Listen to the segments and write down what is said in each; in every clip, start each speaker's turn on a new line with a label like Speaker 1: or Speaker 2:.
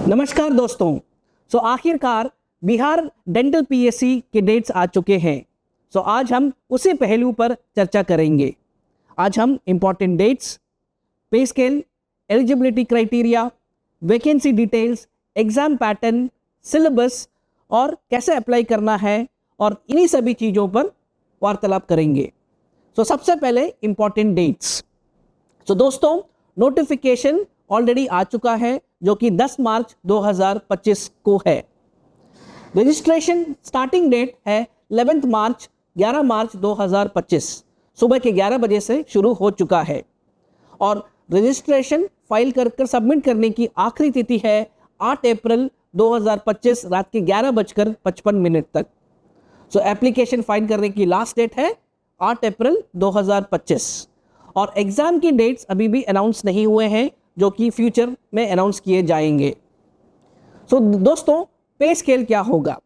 Speaker 1: नमस्कार दोस्तों। आखिरकार बिहार डेंटल पीएससी के डेट्स आ चुके हैं। आज हम उसी पहलू पर चर्चा करेंगे। आज हम important dates, pay scale, eligibility criteria, vacancy details, exam pattern, syllabus और कैसे अप्लाई करना है और इन्हीं सभी चीज़ों पर वार्तालाप करेंगे। सबसे पहले इम्पॉर्टेंट डेट्स। दोस्तों, नोटिफिकेशन ऑलरेडी आ चुका है जो कि 10 मार्च 2025 को है। रजिस्ट्रेशन स्टार्टिंग डेट है 11 मार्च 11 मार्च 2025 सुबह के 11 बजे से शुरू हो चुका है और रजिस्ट्रेशन फाइल कर सबमिट करने की आखिरी तिथि है 8 अप्रैल 2025 रात के 11:55 तक। एप्लीकेशन फाइल करने की लास्ट डेट है 8 अप्रैल 2025 और एग्ज़ाम की डेट्स अभी भी अनाउंस नहीं हुए हैं जो कि फ्यूचर में अनाउंस किए जाएंगे। दोस्तों, पे स्केल क्या होगा?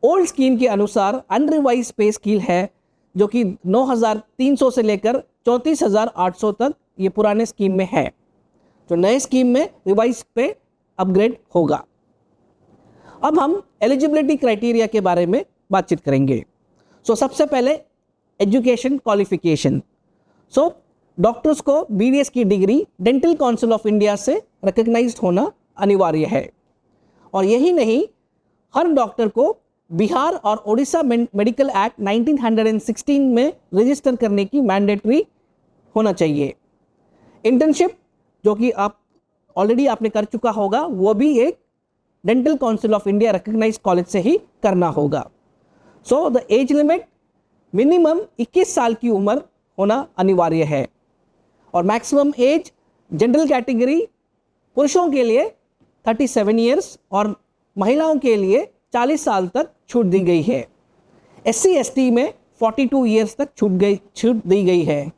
Speaker 1: ओल्ड स्कीम के अनुसार अनरिवाइज पे स्केल है जो कि 9,300 से लेकर 34,800 तक ये पुराने स्कीम में है। तो नए स्कीम में रिवाइज पे अपग्रेड होगा। अब हम एलिजिबिलिटी क्राइटेरिया के बारे में बातचीत करेंगे। सबसे पहले एजुकेशन क्वालिफिकेशन। डॉक्टर्स को बीडीएस की degree dental council of India से रिकग्नाइज्ड होना अनिवार्य है और यही नहीं, हर डॉक्टर को बिहार और उड़ीसा मेडिकल एक्ट 1916 में रजिस्टर करने की मैंडेटरी होना चाहिए। इंटर्नशिप जो कि आप ऑलरेडी आपने कर चुका होगा वो भी एक dental council of India recognised college से ही करना होगा। द एज लिमिट मिनिमम 21 साल की उम्र होना अनिवार्य है और मैक्सिमम एज जनरल कैटेगरी पुरुषों के लिए 37 इयर्स और महिलाओं के लिए 40 साल तक छूट दी गई है। SC/ST में 42 इयर्स तक छूट दी गई है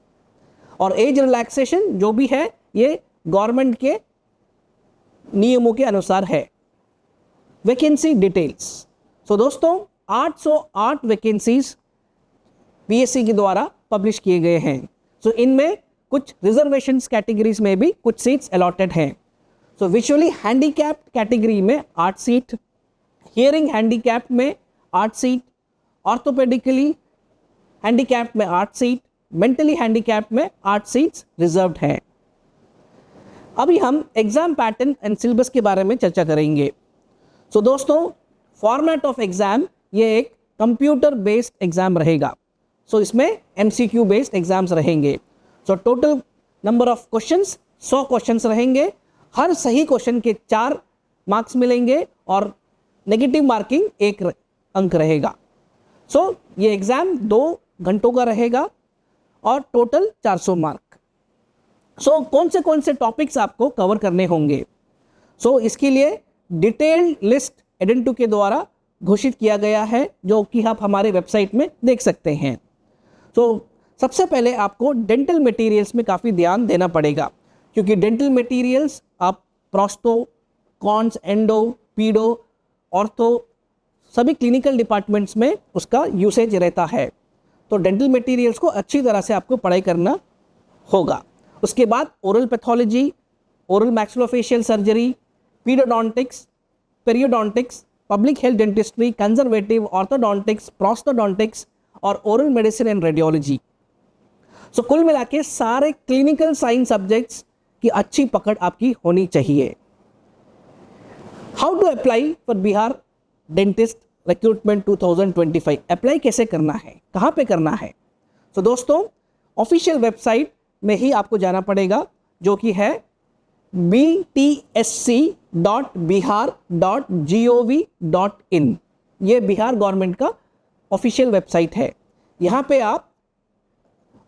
Speaker 1: और एज रिलैक्सेशन जो भी है ये गवर्नमेंट के नियमों के अनुसार है। Vacancy details. दोस्तों, 808 वैकेंसीज पीएससी के द्वारा पब्लिश किए गए हैं। इनमें कुछ रिजर्वेशंस कैटेगरीज में भी कुछ सीट्स अलॉटेड हैं। विजुअली हैंडीकैप्ड कैटेगरी में 8 सीट, हियरिंग हैंडीकैप्ड में 8 सीट, ऑर्थोपेडिकली हैंडीकैप्ड में 8 सीट, मेंटली हैंडीकैप्ड में 8 सीट्स रिजर्व्ड हैं। अभी हम एग्जाम पैटर्न एंड सिलेबस के बारे में चर्चा करेंगे। दोस्तों, फॉर्मेट ऑफ एग्जाम ये एक कंप्यूटर बेस्ड एग्जाम रहेगा। इसमें MCQ बेस्ड एग्जाम्स रहेंगे। Total number of questions 100 questions रहेंगे। हर सही क्वेश्चन के 4 मार्क्स मिलेंगे और नेगेटिव मार्किंग 1 अंक रहेगा। ये एग्ज़ाम 2 घंटों का रहेगा और टोटल 400 मार्क। कौन से टॉपिक्स आपको कवर करने होंगे? इसके लिए डिटेल्ड लिस्ट एडेंटू के द्वारा घोषित किया गया है जो कि आप हमारे वेबसाइट में देख सकते हैं। सबसे पहले आपको डेंटल मटेरियल्स में काफ़ी ध्यान देना पड़ेगा क्योंकि डेंटल मटेरियल्स आप प्रोस्टो, कॉन्स, एंडो, पीडो, ऑर्थो सभी क्लिनिकल डिपार्टमेंट्स में उसका यूसेज रहता है। तो डेंटल मटेरियल्स को अच्छी तरह से आपको पढ़ाई करना होगा। उसके बाद oral pathology, oral maxillofacial surgery, pedodontics, periodontics, public health dentistry, conservative, orthodontics, prosthodontics और ओरल मेडिसिन एंड रेडियोलॉजी। कुल मिला के सारे क्लिनिकल साइंस सब्जेक्ट्स की अच्छी पकड़ आपकी होनी चाहिए। How to apply for Bihar dentist recruitment 2025? Apply कैसे करना है, कहाँ पे करना है? दोस्तों, ऑफिशियल वेबसाइट में ही आपको जाना पड़ेगा जो कि है btsc.bihar.gov.in। ये बिहार गवर्नमेंट का ऑफिशियल वेबसाइट है। यहाँ पे आप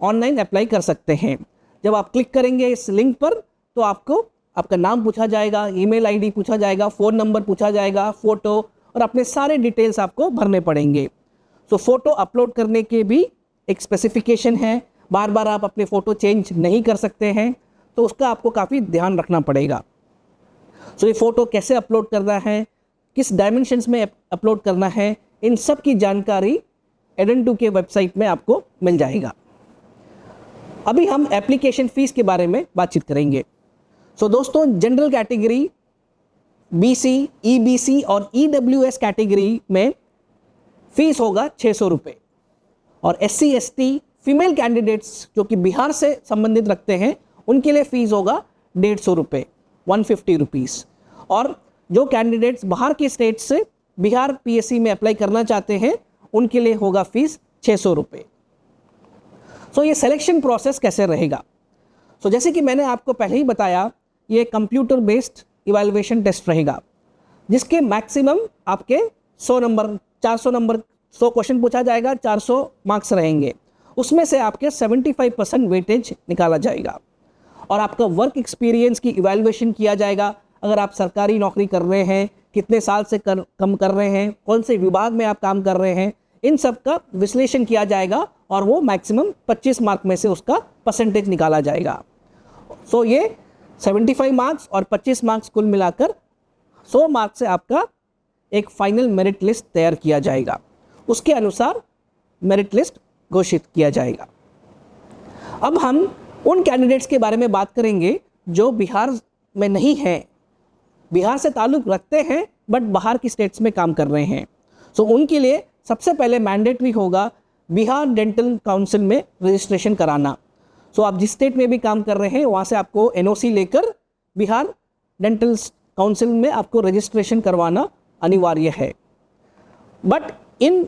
Speaker 1: ऑनलाइन अप्लाई कर सकते हैं। जब आप क्लिक करेंगे इस लिंक पर तो आपको आपका नाम पूछा जाएगा, ईमेल आईडी पूछा जाएगा, फ़ोन नंबर पूछा जाएगा, फ़ोटो और अपने सारे डिटेल्स आपको भरने पड़ेंगे। फ़ोटो अपलोड करने के भी एक स्पेसिफिकेशन है। बार बार आप अपने फ़ोटो चेंज नहीं कर सकते हैं तो उसका आपको काफ़ी ध्यान रखना पड़ेगा। ये फ़ोटो कैसे अपलोड करना है, किस डायमेंशंस में अपलोड करना है, इन सब की जानकारी एडेंटू के वेबसाइट में आपको मिल जाएगा। अभी हम एप्लीकेशन फ़ीस के बारे में बातचीत करेंगे। दोस्तों, जनरल कैटेगरी BC, EBC और EWS कैटेगरी में फीस होगा 600 रुपये, और SC ST फीमेल कैंडिडेट्स जो कि बिहार से संबंधित रखते हैं उनके लिए फीस होगा 150 रुपये, 150 रुपीज़। और जो कैंडिडेट्स बाहर के स्टेट से बिहार PSC में अप्लाई करना चाहते हैं उनके लिए होगा फीस 600 रुपये। सो ये सिलेक्शन प्रोसेस कैसे रहेगा? सो जैसे कि मैंने आपको पहले ही बताया, ये कंप्यूटर बेस्ड इवैल्यूएशन टेस्ट रहेगा जिसके मैक्सिमम आपके 100 नंबर, 400 नंबर, 100 क्वेश्चन पूछा जाएगा, 400 मार्क्स रहेंगे। उसमें से आपके 75% वेटेज निकाला जाएगा और आपका वर्क एक्सपीरियंस की इवैल्यूएशन किया जाएगा। अगर आप सरकारी नौकरी कर रहे हैं, कितने साल से कम कर रहे हैं, कौन से विभाग में आप काम कर रहे हैं, इन सब का विश्लेषण किया जाएगा और वो मैक्सिमम 25 मार्क में से उसका परसेंटेज निकाला जाएगा। सो ये 75 मार्क्स और 25 मार्क्स कुल मिलाकर 100 मार्क्स से आपका एक फाइनल मेरिट लिस्ट तैयार किया जाएगा। उसके अनुसार मेरिट लिस्ट घोषित किया जाएगा। अब हम उन कैंडिडेट्स के बारे में बात करेंगे जो बिहार में नहीं हैं, बिहार से ताल्लुक़ रखते हैं बट बाहर की स्टेट्स में काम कर रहे हैं। सो उनके लिए सबसे पहले मैंडेटरी होगा बिहार डेंटल काउंसिल में रजिस्ट्रेशन कराना। सो आप जिस स्टेट में भी काम कर रहे हैं वहाँ से आपको NOC लेकर बिहार डेंटल काउंसिल में आपको रजिस्ट्रेशन करवाना अनिवार्य है। बट इन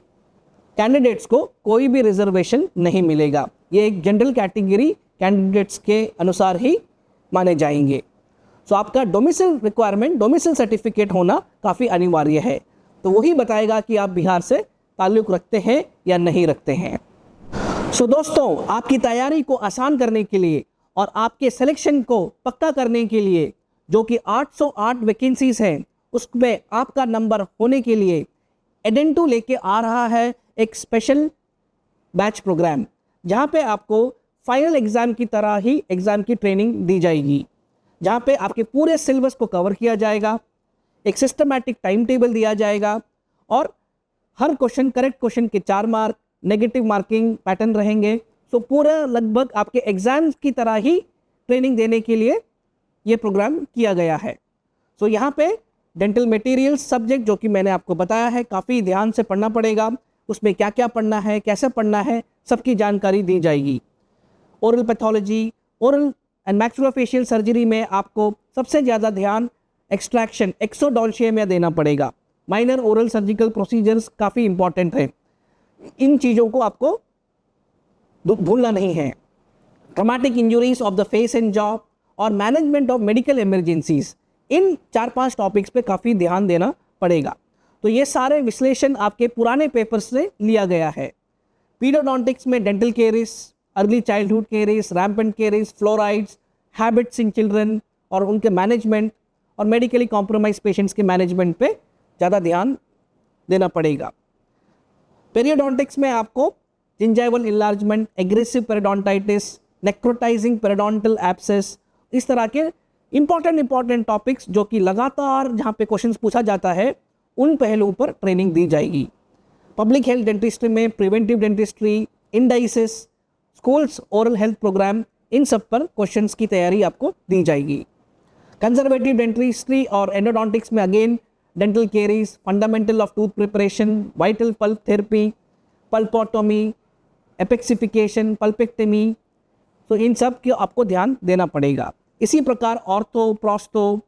Speaker 1: कैंडिडेट्स को कोई भी रिजर्वेशन नहीं मिलेगा, ये एक जनरल कैटेगरी कैंडिडेट्स के अनुसार ही माने जाएंगे। सो आपका डोमिसाइल रिक्वायरमेंट, डोमिसाइल सर्टिफिकेट होना काफ़ी अनिवार्य है, तो वही बताएगा कि आप बिहार से ताल्लुक़ रखते हैं या नहीं रखते हैं। सो दोस्तों, आपकी तैयारी को आसान करने के लिए और आपके सिलेक्शन को पक्का करने के लिए जो कि 808 वैकेंसीज़ हैं उसमें आपका नंबर होने के लिए एडेंटू लेके आ रहा है एक स्पेशल बैच प्रोग्राम, जहाँ पे आपको फाइनल एग्ज़ाम की तरह ही एग्ज़ाम की ट्रेनिंग दी जाएगी, जहाँ पे आपके पूरे सिलेबस को कवर किया जाएगा, एक सिस्टमैटिक टाइम टेबल दिया जाएगा और हर क्वेश्चन, करेक्ट क्वेश्चन के 4 मार्क, नेगेटिव मार्किंग पैटर्न रहेंगे। सो पूरा लगभग आपके एग्ज़ाम की तरह ही ट्रेनिंग देने के लिए ये प्रोग्राम किया गया है। सो यहाँ पे डेंटल मटेरियल्स सब्जेक्ट जो कि मैंने आपको बताया है काफ़ी ध्यान से पढ़ना पड़ेगा, उसमें क्या क्या पढ़ना है, कैसे पढ़ना है, सबकी जानकारी दी जाएगी। Oral pathology, oral and maxillofacial surgery में आपको सबसे ज़्यादा ध्यान एक्सट्रैक्शन, एक्सोडोंशिया में देना पड़ेगा। माइनर ओरल सर्जिकल प्रोसीजर्स काफ़ी इंपॉर्टेंट है, इन चीज़ों को आपको भूलना नहीं है। Traumatic injuries of the face and jaw और मैनेजमेंट ऑफ मेडिकल इमरजेंसीज, इन 4-5 टॉपिक्स पे काफ़ी ध्यान देना पड़ेगा। तो ये सारे विश्लेषण आपके पुराने पेपर से लिया गया है। पीडोडोंटिक्स में dental caries, early childhood caries, rampant caries, fluorides, habits in children और उनके मैनेजमेंट और मेडिकली कॉम्प्रोमाइज पेशेंट्स के मैनेजमेंट पे ज़्यादा ध्यान देना पड़ेगा। पेरियोडोंटिक्स में आपको gingival enlargement, aggressive periodontitis, necrotizing periodontal abscess, इस तरह के इंपॉर्टेंट टॉपिक्स जो कि लगातार जहाँ पे क्वेश्चंस पूछा जाता है उन पहलुओं पर ट्रेनिंग दी जाएगी। पब्लिक हेल्थ डेंटिस्ट्री में preventive dentistry, indices, schools oral health program, इन सब पर क्वेश्चंस की तैयारी आपको दी जाएगी। कंजर्वेटिव डेंटिस्ट्री और एंडोडोंटिक्स में again dental caries, fundamental of tooth preparation, vital pulp therapy, pulpotomy, apexification, pulpectomy, तो इन सब की आपको ध्यान देना पड़ेगा। इसी प्रकार ortho, prostho,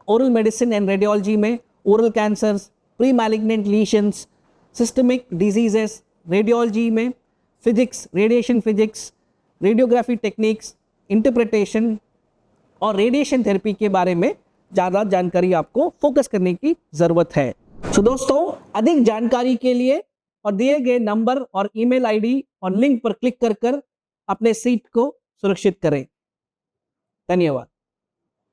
Speaker 1: oral medicine and radiology में oral cancers, pre malignant lesions, systemic diseases, radiology में physics, radiation physics, radiography techniques, interpretation और रेडिएशन थेरेपी के बारे में ज़्यादा जानकारी आपको फोकस करने की ज़रूरत है। तो दोस्तों, अधिक जानकारी के लिए और दिए गए नंबर और ईमेल आईडी और लिंक पर क्लिक कर अपने सीट को सुरक्षित करें। धन्यवाद।